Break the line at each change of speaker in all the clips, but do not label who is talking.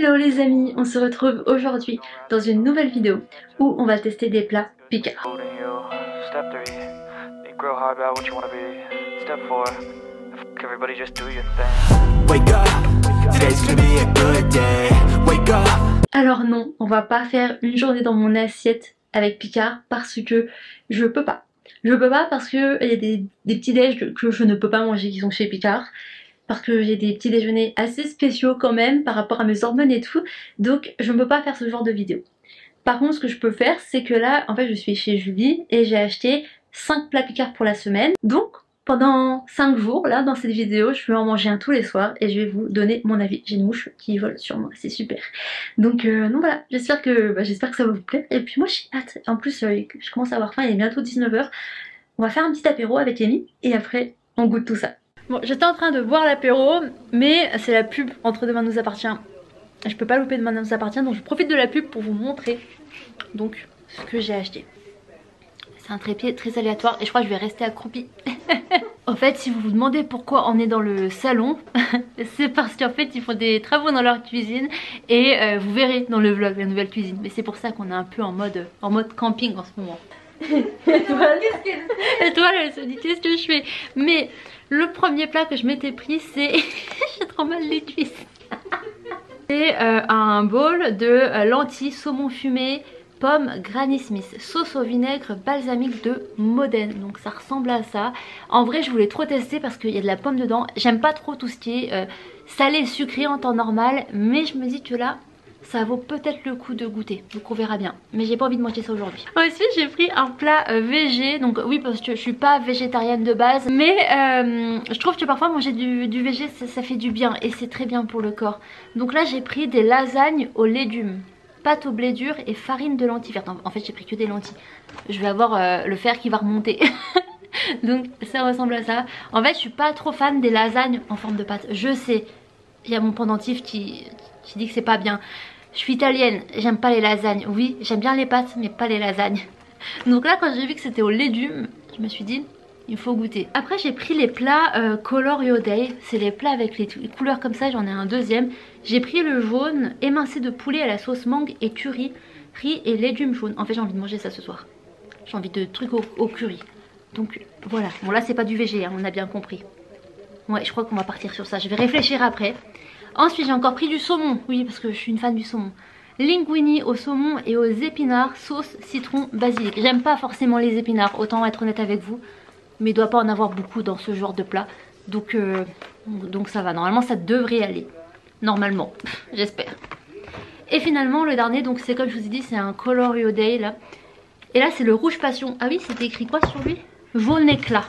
Hello les amis, on se retrouve aujourd'hui dans une nouvelle vidéo où on va tester des plats Picard. Alors non, on va pas faire une journée dans mon assiette avec Picard parce que je peux pas. Je peux pas parce que il y a des petits déj que je ne peux pas manger qui sont chez Picard. Parce que j'ai des petits déjeuners assez spéciaux quand même par rapport à mes hormones et tout. Donc je ne peux pas faire ce genre de vidéo. Par contre ce que je peux faire c'est que là en fait je suis chez Julie et j'ai acheté 5 plats Picard pour la semaine. Donc pendant 5 jours là dans cette vidéo je vais en manger un tous les soirs et je vais vous donner mon avis. J'ai une mouche qui vole sur moi, c'est super. Donc voilà, j'espère que ça va vous plaire. Et puis moi j'ai hâte. En plus je commence à avoir faim, il est bientôt 19 h. On va faire un petit apéro avec Amy et après on goûte tout ça. Bon, j'étais en train de boire l'apéro, mais c'est la pub entre Demain nous appartient. Je peux pas louper Demain nous appartient, donc je profite de la pub pour vous montrer donc ce que j'ai acheté. C'est un trépied très aléatoire et je crois que je vais rester accroupie. En fait, si vous vous demandez pourquoi on est dans le salon, c'est parce qu'en fait ils font des travaux dans leur cuisine et vous verrez dans le vlog la nouvelle cuisine. Mais c'est pour ça qu'on est un peu en mode camping en ce moment. Étoile, elle se dit qu'est-ce que je fais. Mais le premier plat que je m'étais pris c'est j'ai trop mal les cuisses. C'est un bowl de lentilles, saumon fumé, pommes Granny Smith, sauce au vinaigre balsamique de Modène. Donc ça ressemble à ça. En vrai je voulais trop tester parce qu'il y a de la pomme dedans. J'aime pas trop tout ce qui est salé sucré en temps normal, mais je me dis que là ça vaut peut-être le coup de goûter, donc on verra bien. Mais j'ai pas envie de manger ça aujourd'hui. Ensuite j'ai pris un plat végé, donc oui parce que je suis pas végétarienne de base, mais je trouve que parfois manger du végé ça fait du bien et c'est très bien pour le corps. Donc là j'ai pris des lasagnes aux légumes, pâte au blé dur et farine de lentilles vertes. En fait j'ai pris que des lentilles, je vais avoir le fer qui va remonter. Donc ça ressemble à ça. En fait je suis pas trop fan des lasagnes en forme de pâte, je sais. Il y a mon pendentif qui dit que c'est pas bien. Je suis italienne, j'aime pas les lasagnes. Oui, j'aime bien les pâtes, mais pas les lasagnes. Donc là, quand j'ai vu que c'était aux légumes, je me suis dit, il faut goûter. Après, j'ai pris les plats Color Your Day. C'est les plats avec les couleurs comme ça, j'en ai un deuxième. J'ai pris le jaune, émincé de poulet à la sauce mangue et curry, riz et légumes jaunes. En fait, j'ai envie de manger ça ce soir. J'ai envie de trucs au curry. Donc voilà. Bon, là, c'est pas du végé, hein, on a bien compris. Ouais, je crois qu'on va partir sur ça. Je vais réfléchir après. Ensuite j'ai encore pris du saumon, oui parce que je suis une fan du saumon. Linguini au saumon et aux épinards, sauce citron basilic. J'aime pas forcément les épinards, autant être honnête avec vous. Mais il doit pas en avoir beaucoup dans ce genre de plat. Donc ça va, normalement ça devrait aller. Normalement, j'espère. Et finalement le dernier, donc c'est comme je vous ai dit, c'est un Color Your Day là. Et là c'est le rouge passion. Ah oui, c'était écrit quoi sur lui? Jaune éclat.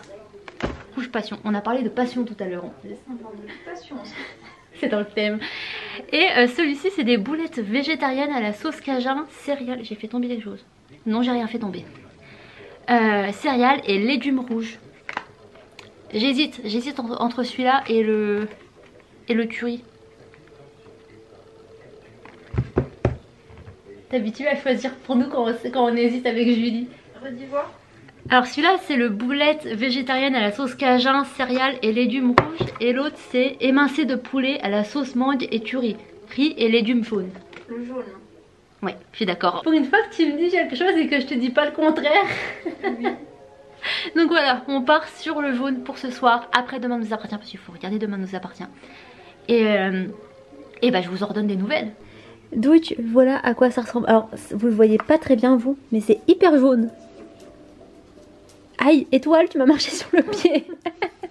Rouge passion, on a parlé de passion tout à l'heure. C'est dans le thème. Et celui-ci c'est des boulettes végétariennes à la sauce cajun, céréales. J'ai fait tomber des choses. Non, j'ai rien fait tomber. Céréales et légumes rouges. J'hésite entre celui-là et le curry. T'es habitué à choisir pour nous quand on hésite avec Julie.
Redis voir.
Alors celui-là c'est le boulette végétarienne à la sauce cajun, céréales et légumes rouges. Et l'autre c'est émincé de poulet à la sauce mangue et curry, riz et légumes jaunes.
Le jaune.
Ouais, je suis d'accord. Pour une fois que tu me dis quelque chose et que je te dis pas le contraire.
Oui.
Donc voilà, on part sur le jaune pour ce soir. Après Demain nous appartient, parce qu'il faut regarder Demain nous appartient. Et bah je vous en redonne des nouvelles. Donc voilà à quoi ça ressemble. Alors vous le voyez pas très bien vous, mais c'est hyper jaune. Aïe, étoile, tu m'as marché sur le pied.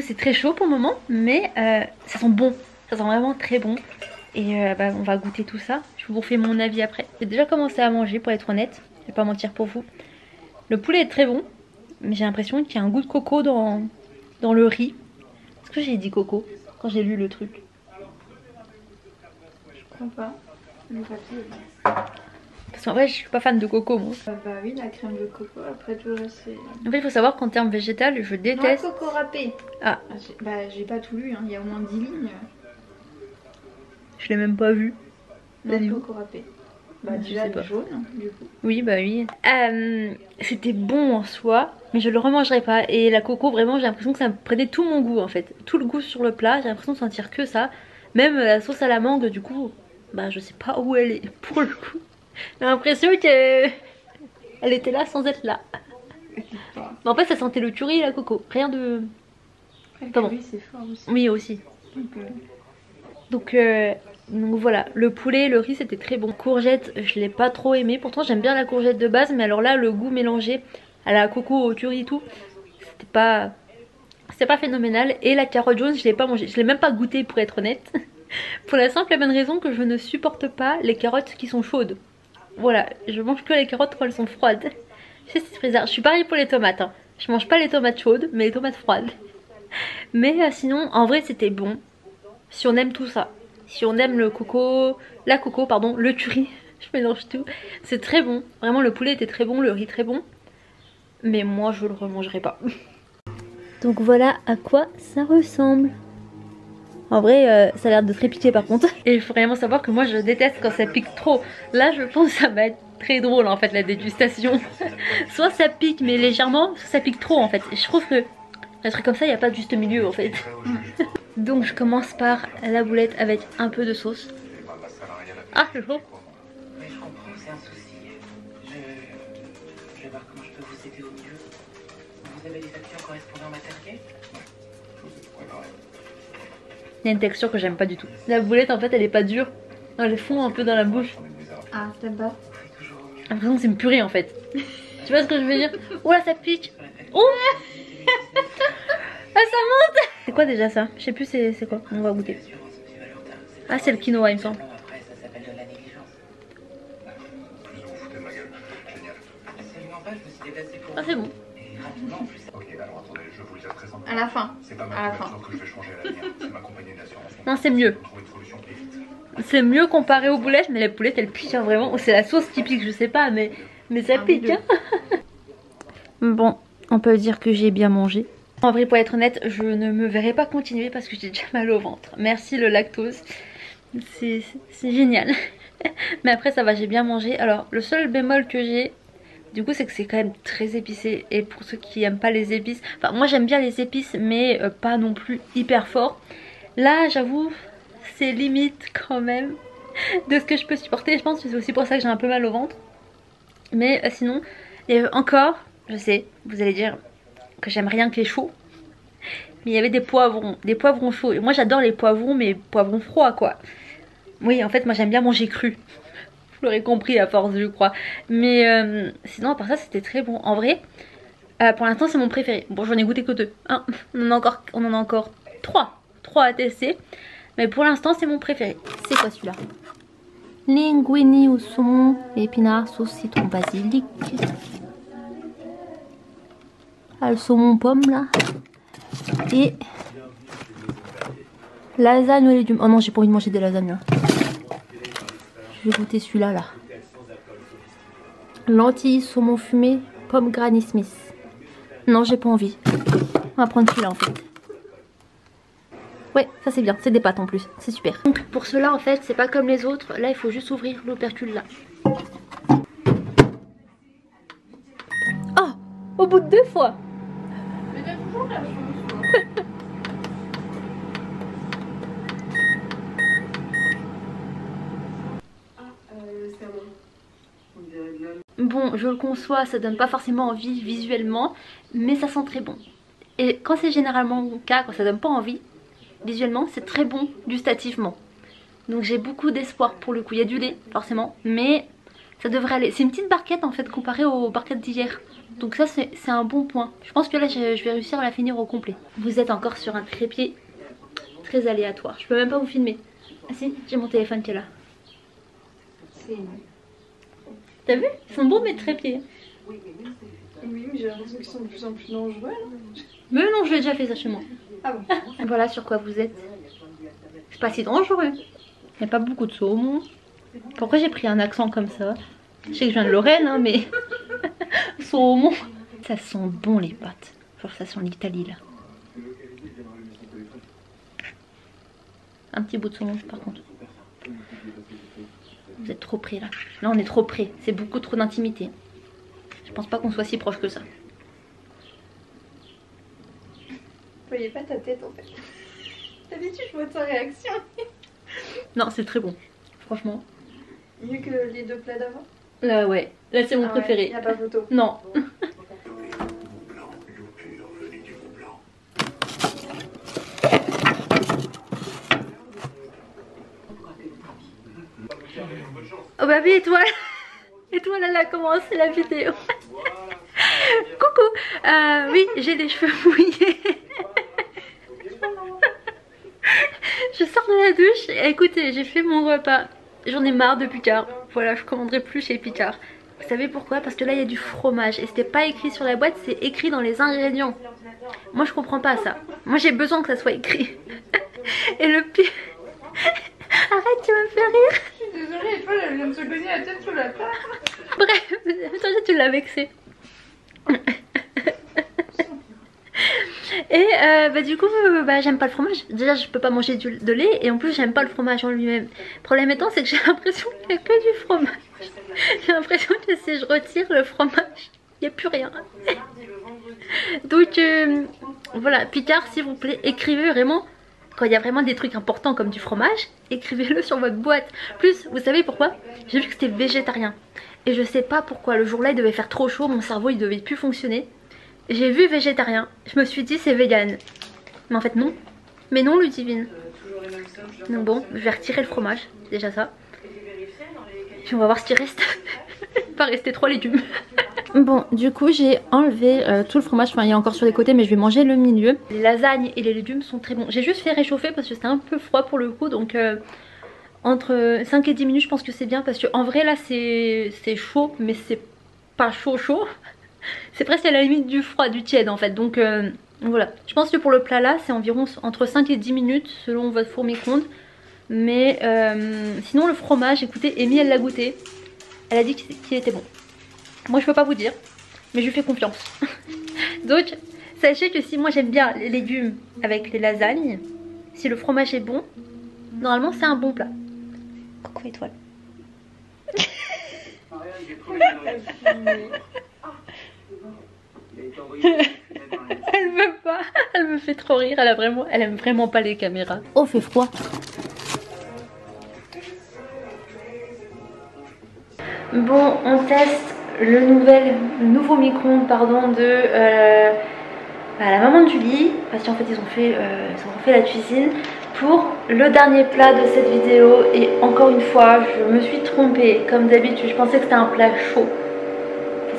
C'est très chaud pour le moment, mais ça sent bon. Ça sent vraiment très bon. Et bah, on va goûter tout ça. Je vous refais mon avis après. J'ai déjà commencé à manger pour être honnête. Je vais pas mentir pour vous. Le poulet est très bon, mais j'ai l'impression qu'il y a un goût de coco dans le riz. Est-ce que j'ai dit coco quand j'ai lu le truc?
Je crois pas. Le papier.
Parce qu'en vrai je suis pas fan de coco moi.
Bah oui, la crème de coco, après tout le reste c'est...
En fait il faut savoir qu'en termes végétal je déteste...
Non, coco râpé.
Ah.
Bah j'ai pas tout lu, hein. Il y a au moins 10 lignes.
Je l'ai même pas vu.
Non, coco râpé. Bah déjà le jaune du coup.
Oui bah oui. C'était bon en soi, mais je le remangerai pas. Et la coco vraiment j'ai l'impression que ça me prenait tout mon goût en fait. Tout le goût sur le plat, j'ai l'impression de sentir que ça. Même la sauce à la mangue du coup... bah je sais pas où elle est pour le coup. J'ai l'impression qu'elle était là sans être là. Mais en fait ça sentait le curry et la coco, rien de...
Après, le curry, c'est fort aussi.
Oui aussi. Donc voilà, le poulet, le riz c'était très bon. Courgette, je l'ai pas trop aimé. Pourtant j'aime bien la courgette de base, mais alors là le goût mélangé à la coco, au curry et tout, c'était pas phénoménal. Et la carotte jaune, je l'ai pas mangée, je l'ai même pas goûté pour être honnête. Pour la simple et bonne raison que je ne supporte pas les carottes qui sont chaudes. Voilà, je mange que les carottes quand elles sont froides. Je sais, c'est bizarre, je suis pareil pour les tomates. Hein. Je mange pas les tomates chaudes, mais les tomates froides. Mais sinon, en vrai c'était bon. Si on aime tout ça. Si on aime le coco, le curry, je mélange tout. C'est très bon. Vraiment le poulet était très bon, le riz très bon. Mais moi je le remangerai pas. Donc voilà à quoi ça ressemble. En vrai ça a l'air de très piquer par contre. Et il faut vraiment savoir que moi je déteste quand ça pique trop. Là je pense que ça va être très drôle en fait la dégustation. Soit ça pique mais légèrement, soit ça pique trop en fait. Et je trouve que un truc comme ça il n'y a pas de juste milieu en fait. Donc je commence par la boulette avec un peu de sauce. Ah c'est chaud.
Mais je comprends, c'est un souci. Je vais voir comment je peux vous aider au mieux. Vous avez des factures correspondant à ma target?
Il y a une texture que j'aime pas du tout. La boulette en fait elle est pas dure. Elle fond un peu dans la bouche.
Ah t'aimes pas?
J'ai l'impression que c'est une purée en fait. Tu vois ce que je veux dire? Oh là ça pique. Oh ah ça monte. C'est quoi déjà ça? Je sais plus c'est quoi. On va goûter. Ah c'est le quinoa il me semble. Ah c'est bon.
À la fin. À la fin.
Non c'est mieux. C'est mieux comparé aux boulettes, mais les boulettes elles piquent hein, vraiment. C'est la sauce qui pique, je sais pas, mais ça pique. Hein. Bon, on peut dire que j'ai bien mangé. En vrai, pour être honnête, je ne me verrai pas continuer parce que j'ai déjà mal au ventre. Merci le lactose, c'est génial. Mais après ça va, j'ai bien mangé. Alors le seul bémol que j'ai, du coup, c'est que c'est quand même très épicé. Et pour ceux qui aiment pas les épices, enfin moi j'aime bien les épices, mais pas non plus hyper fort. Là, j'avoue, c'est limite quand même de ce que je peux supporter. Je pense que c'est aussi pour ça que j'ai un peu mal au ventre. Mais sinon, et encore, je sais, vous allez dire que j'aime rien que les chauds. Mais il y avait des poivrons chauds. Et moi j'adore les poivrons, mais poivrons froids quoi. Oui, en fait moi j'aime bien manger cru. Vous l'aurez compris à force je crois. Mais sinon à part ça c'était très bon. En vrai, pour l'instant c'est mon préféré. Bon j'en ai goûté que 2. Hein. On en a encore 3 à tester. Mais pour l'instant c'est mon préféré. C'est quoi celui-là? Linguini au saumon, épinards, sauce citron basilic. Ah, le saumon pomme là. Et lasagne aux légumes. Oh non j'ai pas envie de manger des lasagnes là. Je vais goûter celui-là là. Lentilles, saumon fumé, pomme Granny Smith. Non j'ai pas envie. On va prendre celui-là en fait. Ouais ça c'est bien, c'est des pâtes en plus, c'est super. Donc pour cela en fait c'est pas comme les autres. Là il faut juste ouvrir l'opercule là. Oh, au bout de 2 fois.
Mais t'as toujours la chance.
Bon, je le conçois, ça donne pas forcément envie visuellement, mais ça sent très bon. Et quand c'est généralement mon cas, quand ça donne pas envie visuellement, c'est très bon gustativement. Donc j'ai beaucoup d'espoir pour le coup. Il y a du lait forcément, mais ça devrait aller. C'est une petite barquette en fait comparée aux barquettes d'hier. Donc ça c'est un bon point. Je pense que là je vais réussir à la finir au complet. Vous êtes encore sur un trépied très aléatoire. Je peux même pas vous filmer. Ah si, j'ai mon téléphone qui est là. T'as vu? Ils sont bons mes trépieds.
Oui, mais j'ai l'impression qu'ils sont de plus en plus dangereux.
Mais non, je l'ai déjà fait ça chez moi.
Ah bon?
Voilà sur quoi vous êtes. C'est pas si dangereux. Il n'y a pas beaucoup de saumon. Pourquoi j'ai pris un accent comme ça? Je sais que je viens de Lorraine, hein, mais... saumon. Ça sent bon les pâtes. Genre ça sent l'Italie là. Un petit bout de saumon par contre. Vous êtes trop près là. Là on est trop près. C'est beaucoup trop d'intimité. Je pense pas qu'on soit si proche que ça.
Vous voyez pas ta tête en fait. D'habitude je vois ta réaction.
Non c'est très bon. franchement.
Mieux que les deux plats d'avant.
Là ouais, là c'est mon préféré.
Il n'y a pas photo.
Non. Oh bah oui, étoile. Étoile, elle a commencé la vidéo. Coucou. Oui, j'ai les cheveux mouillés. Je sors de la douche. Écoutez, j'ai fait mon repas. J'en ai marre de Picard. Voilà, je commanderai plus chez Picard. Vous savez pourquoi? Parce que là il y a du fromage. Et c'était pas écrit sur la boîte, c'est écrit dans les ingrédients. Moi je comprends pas ça. Moi j'ai besoin que ça soit écrit. Et le pire... Arrête, tu vas me faire rire.
Je suis désolée, Étoile, elle vient de se cogner la tête sur la table.
Bref, tu l'as vexé. Et bah du coup j'aime pas le fromage. Déjà je peux pas manger de lait. Et en plus j'aime pas le fromage en lui-même. Le problème étant c'est que j'ai l'impression qu'il n'y a que du fromage. J'ai l'impression que si je retire le fromage, il n'y a plus rien. Donc voilà, Picard s'il vous plaît, écrivez vraiment. Quand il y a vraiment des trucs importants comme du fromage, écrivez-le sur votre boîte. Plus, vous savez pourquoi? J'ai vu que c'était végétarien. Et je sais pas pourquoi, le jour là il devait faire trop chaud, mon cerveau il devait plus fonctionner. J'ai vu végétarien, je me suis dit c'est vegan. Mais en fait non. Mais non Ludivine. Donc bon, je vais retirer le fromage, déjà ça. Puis on va voir ce qui reste. Il va rester 3 légumes. Bon, du coup j'ai enlevé tout le fromage, enfin il est encore sur les côtés mais je vais manger le milieu. Les lasagnes et les légumes sont très bons. J'ai juste fait réchauffer parce que c'était un peu froid pour le coup, donc entre 5 et 10 minutes je pense que c'est bien. Parce que en vrai là c'est chaud mais c'est pas chaud. C'est presque à la limite du froid, du tiède en fait, donc voilà. Je pense que pour le plat là c'est environ entre 5 et 10 minutes selon votre four micro-ondes. Mais sinon le fromage, écoutez, Amy elle l'a goûté. Elle a dit qu'il était bon. Moi je peux pas vous dire, mais je lui fais confiance. Donc sachez que si moi j'aime bien les légumes avec les lasagnes, si le fromage est bon, normalement c'est un bon plat. Coucou Étoile. Elle veut pas, elle me fait trop rire, elle aime vraiment pas les caméras. Oh fait froid. Bon, on teste le nouveau micro-ondes pardon de la maman de Julie, parce qu'en fait ils ont fait la cuisine pour le dernier plat de cette vidéo. Et encore une fois je me suis trompée, comme d'habitude je pensais que c'était un plat chaud.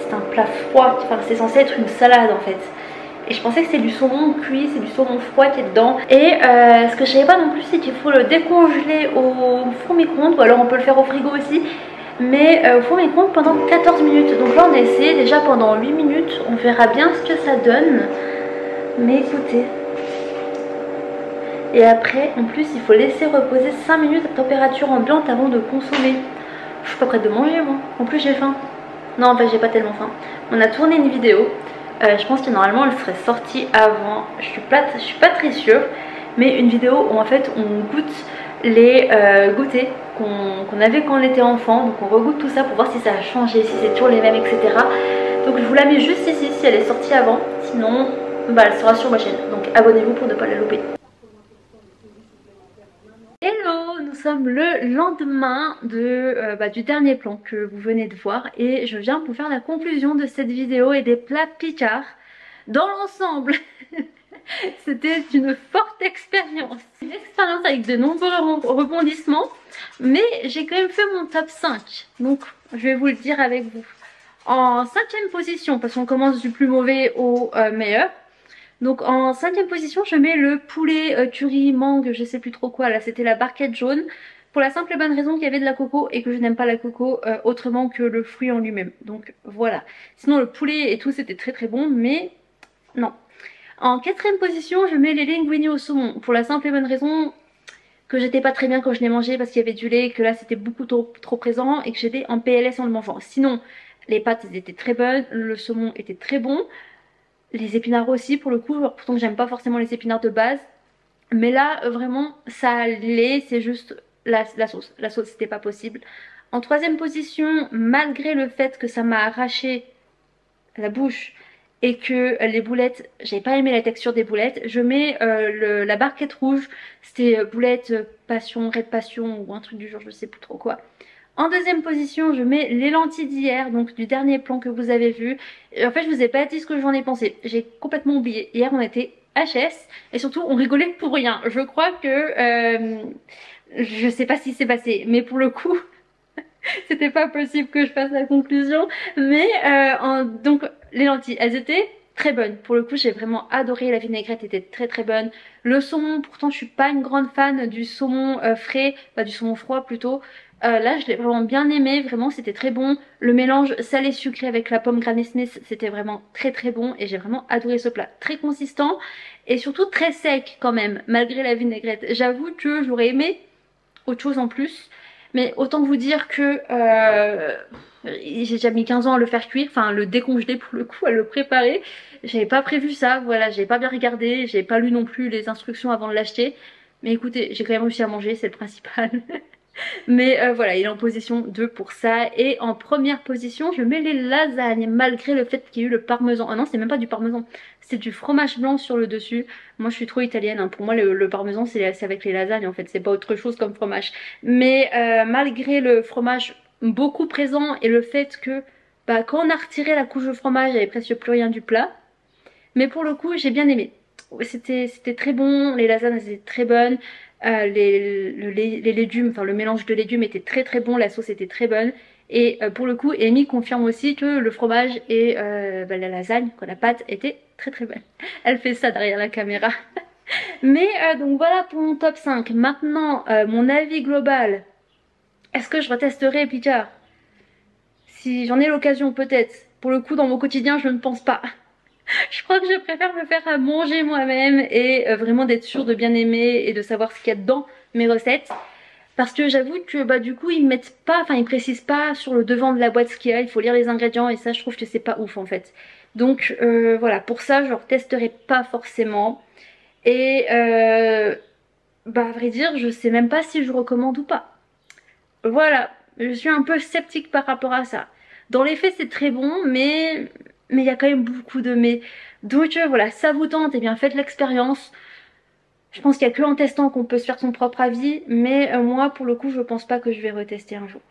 C'est un plat froid, enfin c'est censé être une salade en fait. Et je pensais que c'était du saumon cuit, c'est du saumon froid qui est dedans. Et ce que je savais pas non plus c'est qu'il faut le décongeler au four micro-ondes, ou alors on peut le faire au frigo aussi. Mais au four micro-ondes pendant 14 minutes. Donc là on a essayé déjà pendant 8 minutes. On verra bien ce que ça donne. Mais écoutez. Et après en plus il faut laisser reposer 5 minutes à température ambiante avant de consommer. Je suis pas prête de manger moi. En plus j'ai faim. Non en fait j'ai pas tellement faim. On a tourné une vidéo. Je pense que normalement elle serait sortie avant. Je suis pas très sûre. Mais une vidéo où en fait on goûte les goûters qu'on avait quand on était enfant. Donc on regoute tout ça pour voir si ça a changé, si c'est toujours les mêmes, etc. Donc je vous la mets juste ici si elle est sortie avant. Sinon elle sera sur ma chaîne. Donc abonnez-vous pour ne pas la louper. Hello, nous sommes le lendemain du dernier plan que vous venez de voir. Et je viens pour faire la conclusion de cette vidéo et des plats Picard. Dans l'ensemble c'était une forte expérience. Une expérience avec de nombreux rebondissements. Mais j'ai quand même fait mon top 5. Donc je vais vous le dire avec vous. En 5e position, parce qu'on commence du plus mauvais au meilleur. Donc en 5e position je mets le poulet curry mangue, je sais plus trop quoi. Là c'était la barquette jaune. Pour la simple et bonne raison qu'il y avait de la coco et que je n'aime pas la coco autrement que le fruit en lui-même. Donc voilà. Sinon le poulet et tout c'était très très bon, mais non. En 4e position, je mets les linguini au saumon. Pour la simple et bonne raison que j'étais pas très bien quand je l'ai mangé parce qu'il y avait du lait, que là c'était beaucoup trop présent et que j'étais en PLS en le mangeant. Sinon, les pâtes étaient très bonnes, le saumon était très bon. Les épinards aussi pour le coup, pourtant j'aime pas forcément les épinards de base. Mais là, vraiment, ça allait, c'est juste la sauce. La sauce, c'était pas possible. En 3e position, malgré le fait que ça m'a arraché la bouche et que les boulettes, j'avais pas aimé la texture des boulettes, je mets la barquette rouge, c'était boulettes passion, red passion ou un truc du genre, je sais plus trop quoi. En deuxième position, je mets les lentilles d'hier, donc du dernier plan que vous avez vu. Et en fait, je vous ai pas dit ce que j'en ai pensé. J'ai complètement oublié. Hier, on était HS et surtout, on rigolait pour rien. Je crois que... je sais pas ce qui s'est passé, mais pour le coup... C'était pas possible que je fasse la conclusion. Mais donc les lentilles, elles étaient très bonnes. Pour le coup, j'ai vraiment adoré. La vinaigrette était très très bonne. Le saumon, pourtant je suis pas une grande fan du saumon frais, enfin du saumon froid plutôt. Là je l'ai vraiment bien aimé, vraiment c'était très bon. Le mélange salé sucré avec la pomme Granny Smith, c'était vraiment très très bon. Et j'ai vraiment adoré ce plat. Très consistant et surtout très sec quand même, malgré la vinaigrette. J'avoue que j'aurais aimé autre chose en plus. Mais autant vous dire que j'ai déjà mis 15 ans à le faire cuire, enfin le décongeler pour le coup, à le préparer. J'avais pas prévu ça, voilà, j'avais pas bien regardé, j'ai pas lu non plus les instructions avant de l'acheter. Mais écoutez, j'ai quand même réussi à manger, c'est le principal. Mais voilà, il est en position 2 pour ça. Et en première position, je mets les lasagnes, malgré le fait qu'il y ait eu le parmesan. Ah non, c'est même pas du parmesan, c'est du fromage blanc sur le dessus. Moi, je suis trop italienne, hein. Pour moi, le parmesan, c'est avec les lasagnes, en fait. C'est pas autre chose comme fromage. Mais malgré le fromage beaucoup présent et le fait que bah, quand on a retiré la couche de fromage, il n'y avait presque plus rien du plat. Mais pour le coup, j'ai bien aimé. C'était très bon, les lasagnes étaient très bonnes. Les légumes, enfin le mélange de légumes était très très bon, la sauce était très bonne. Et pour le coup, Amy confirme aussi que le fromage et bah, la lasagne, quoi, la pâte était très très bonne. Elle fait ça derrière la caméra. Mais donc voilà pour mon top 5. Maintenant, mon avis global. Est-ce que je retesterai Picard? Si j'en ai l'occasion peut-être. Pour le coup, dans mon quotidien, je ne pense pas. Je crois que je préfère me faire à manger moi-même et vraiment d'être sûre de bien aimer et de savoir ce qu'il y a dans mes recettes. Parce que j'avoue que bah du coup ils mettent pas, enfin ils précisent pas sur le devant de la boîte ce qu'il y a, il faut lire les ingrédients et ça je trouve que c'est pas ouf en fait. Donc voilà, pour ça je ne testerai pas forcément. Et bah à vrai dire je sais même pas si je recommande ou pas. Voilà, je suis un peu sceptique par rapport à ça. Dans les faits c'est très bon mais il y a quand même beaucoup de mais. Donc voilà, ça vous tente, et bien faites l'expérience. Je pense qu'il n'y a que en testant qu'on peut se faire son propre avis, mais moi pour le coup je pense pas que je vais retester un jour.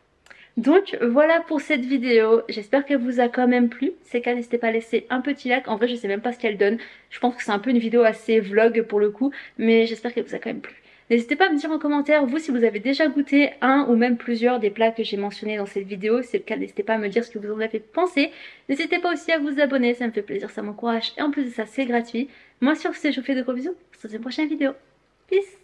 Donc voilà pour cette vidéo, j'espère qu'elle vous a quand même plu. Si c'est le cas, n'hésitez pas à laisser un petit like. En vrai je sais même pas ce qu'elle donne, je pense que c'est un peu une vidéo assez vlog pour le coup, mais j'espère qu'elle vous a quand même plu. N'hésitez pas à me dire en commentaire, vous, si vous avez déjà goûté un ou même plusieurs des plats que j'ai mentionnés dans cette vidéo. Si c'est le cas, n'hésitez pas à me dire ce que vous en avez pensé. N'hésitez pas aussi à vous abonner, ça me fait plaisir, ça m'encourage. Et en plus de ça, c'est gratuit. Moi sur ce, je vous fais de gros bisous. On se retrouve dans une prochaine vidéo. Peace!